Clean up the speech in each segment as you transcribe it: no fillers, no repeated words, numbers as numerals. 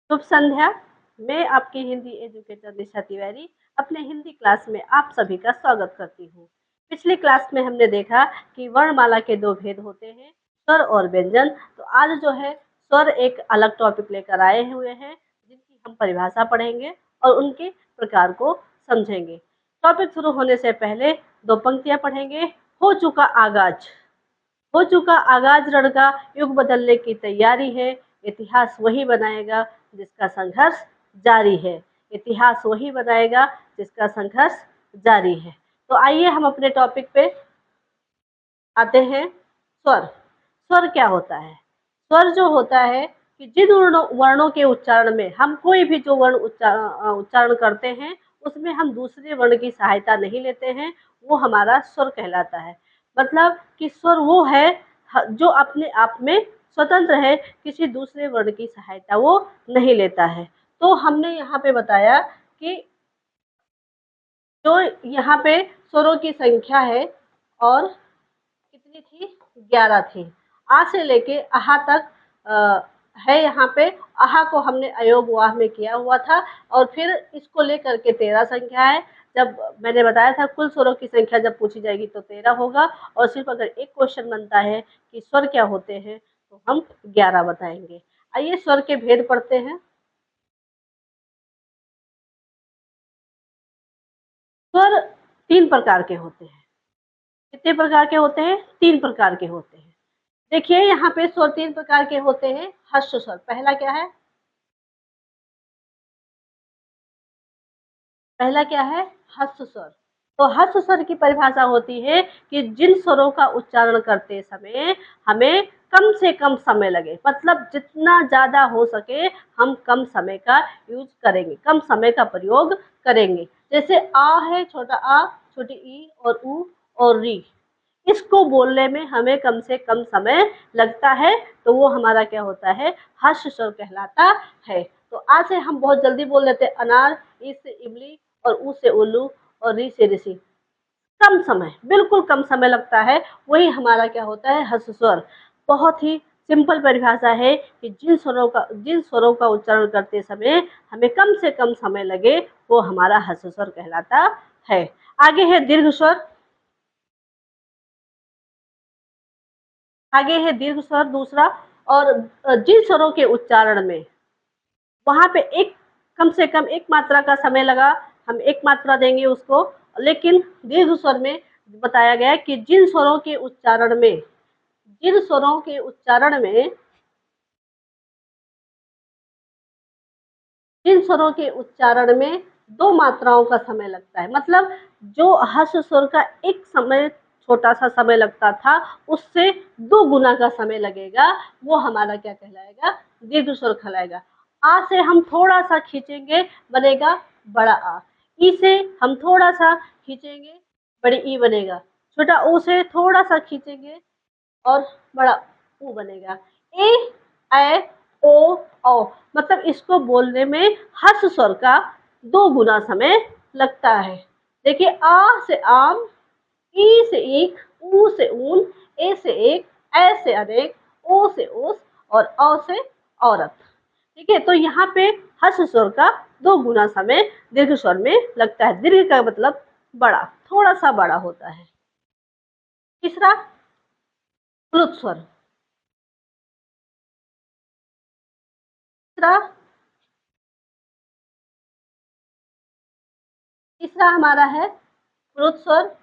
शुभ संध्या। मैं आपकी हिंदी एजुकेटर निशा तिवारी अपने हिंदी क्लास में आप सभी का स्वागत करती हूँ। पिछली क्लास में हमने देखा कि वर्णमाला के दो भेद होते हैं, स्वर और व्यंजन। तो आज जो है स्वर एक अलग टॉपिक लेकर आए हुए हैं, जिनकी हम परिभाषा पढ़ेंगे और उनके प्रकार को समझेंगे। टॉपिक शुरू होने से पहले दो पंक्तियां पढ़ेंगे। हो चुका आगाज, हो चुका आगाज रण का, युग बदलने की तैयारी है, इतिहास वही बनाएगा जिसका संघर्ष जारी है। इतिहास वही बनाएगा जिसका संघर्ष जारी है। तो आइए हम अपने टॉपिक पे आते हैं। स्वर। स्वर क्या होता है? स्वर जो होता है कि जिन वर्णों के उच्चारण में हम कोई भी जो वर्ण उच्चारण करते हैं, उसमें हम दूसरे वर्ण की सहायता नहीं लेते हैं, वो हमारा स्वर कहलाता है। मतलब कि स्वर वो है जो अपने आप में स्वतंत्र है, किसी दूसरे वर्ण की सहायता वो नहीं लेता है। तो हमने यहाँ पे बताया कि जो यहाँ पे स्वरों की संख्या है और कितनी थी? 11 थी। आ से लेके आहा तक है यहाँ पे। आहा को हमने अयोग वाह में किया हुआ था और फिर इसको लेकर के 13 संख्या है। जब मैंने बताया था कुल स्वरों की संख्या जब पूछी जाएगी तो 13 होगा, और सिर्फ अगर एक क्वेश्चन बनता है कि स्वर क्या होते हैं तो हम 11 बताएंगे। आइए स्वर के भेद पढ़ते हैं। स्वर 3 प्रकार के होते हैं। कितने प्रकार के होते हैं? 3 प्रकार के होते हैं। देखिए यहाँ पे स्वर 3 प्रकार के होते हैं। हर्ष स्वर पहला क्या है? पहला क्या है? हर्ष स्वर। तो हर्ष स्वर की परिभाषा होती है कि जिन स्वरों का उच्चारण करते समय हमें कम से कम समय लगे, मतलब जितना ज्यादा हो सके हम कम समय का यूज करेंगे, कम समय का प्रयोग करेंगे। जैसे आ है, छोटा आ, छोटी ई और ऊ और री, इसको बोलने में हमें कम से कम समय लगता है, तो वो हमारा क्या होता है? हर्ष स्वर कहलाता है। तो आ से हम बहुत जल्दी बोल लेते हैं अनार, ई से इमली और ऊ से उल्लू और री से ऋषि। कम समय, बिल्कुल कम समय लगता है, वही हमारा क्या होता है? हर्ष स्वर। बहुत ही सिंपल परिभाषा है कि जिन स्वरों का उच्चारण करते समय हमें कम से कम समय लगे, वो हमारा हर्ष स्वर कहलाता है। आगे है दीर्घ स्वर। आगे है दीर्घ स्वर दूसरा। और जिन स्वरों के उच्चारण में वहां पे एक कम से कम एक मात्रा का समय लगा, हम एक मात्रा देंगे उसको। लेकिन दीर्घ स्वर में बताया गया कि जिन स्वरों के उच्चारण में जिन स्वरों के उच्चारण में दो मात्राओं का समय लगता है, मतलब जो हर्ष स्वर का एक समय छोटा सा समय लगता था, उससे 2 गुना का समय लगेगा, वो हमारा क्या कहलाएगा? दीर्घ स्वर कहलाएगा। आ से हम थोड़ा सा खींचेंगे, बनेगा बड़ा आ। ई से हम थोड़ा सा खींचेंगे, बड़ी ई बनेगा। छोटा ऊ से थोड़ा सा खींचेंगे और बड़ा ऊ बनेगा। ए, ऐ, ओ, औ, मतलब इसको बोलने में हर्ष स्वर का 2 गुना समय लगता है। देखिए आ से आम, ई से ईख, ऊ से ऊन, ए से एक, ऐ से अनेक, ओ से ओस और औ से औरत। ठीक है, तो यहाँ पे हर्ष स्वर का 2 गुना समय दीर्घ स्वर में लगता है। दीर्घ का मतलब बड़ा, थोड़ा सा बड़ा होता है। तीसरा प्लुत स्वर। तीसरा तीसरा हमारा है प्लुत स्वर।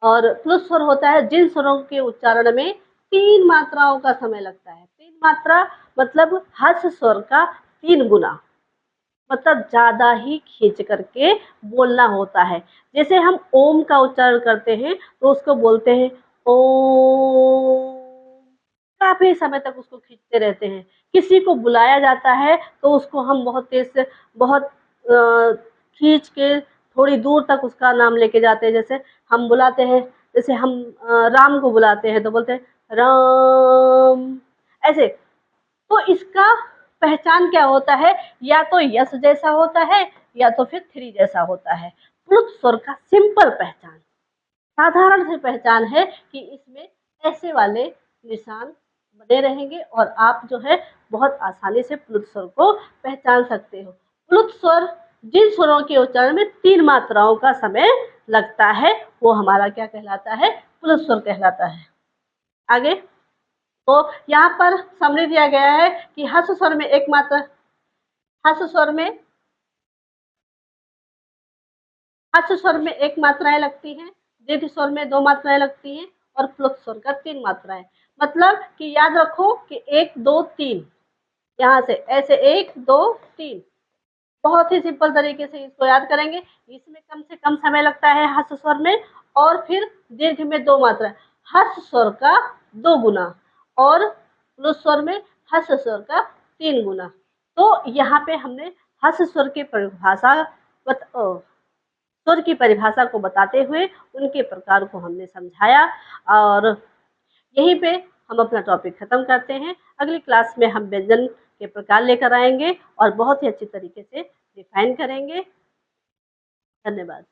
और प्लुत स्वर होता है जिन स्वरों के उच्चारण में 3 मात्राओं का समय लगता है। 3 मात्रा मतलब हर्ष स्वर का 3 गुना, मतलब ज्यादा ही खींच करके बोलना होता है। जैसे हम ओम का उच्चारण करते हैं तो उसको बोलते हैं ओम, काफी समय तक उसको खींचते रहते हैं। किसी को बुलाया जाता है तो उसको हम बहुत तेज से, बहुत खींच के थोड़ी दूर तक उसका नाम लेके जाते हैं। जैसे हम बुलाते हैं, जैसे हम राम को बुलाते हैं तो बोलते हैं राम, ऐसे। तो इसका पहचान क्या होता है? या तो यस जैसा होता है या तो फिर थ्री जैसा होता है। प्लुत स्वर का सिंपल पहचान, साधारण सी पहचान है कि इसमें ऐसे वाले निशान बने रहेंगे और आप जो है बहुत आसानी से प्लुत स्वर को पहचान सकते हो। प्लुत स्वर जिन स्वरों के उच्चारण में 3 मात्राओं का समय लगता है वो हमारा क्या कहलाता है, प्लुत स्वर कहलाता है। आगे तो यहाँ पर समरी दिया गया है कि हस्व स्वर में एक मात्रा, हस्व स्वर में एक मात्राएं लगती हैं, दीर्घ स्वर में 2 मात्राएं लगती हैं और प्लुत स्वर का 3 मात्राएं। मतलब कि याद रखो कि 1 2 3, यहाँ से ऐसे 1 2 3, बहुत ही सिंपल तरीके से इसको याद करेंगे। इसमें कम से कम समय लगता है हस्व स्वर में, और फिर दीर्घ में 2 मात्रा, हस्व स्वर का 2 गुना और प्लुत स्वर में हस्व स्वर का 3 गुना। तो यहाँ पे हमने हस्व स्वर की परिभाषा स्वर की परिभाषा को बताते हुए उनके प्रकार को हमने समझाया, और यहीं पे हम अपना टॉपिक खत्म करते हैं। अगली क्लास में हम व्यंजन के प्रकार लेकर आएंगे और बहुत ही अच्छी तरीके से डिफाइन करेंगे। धन्यवाद।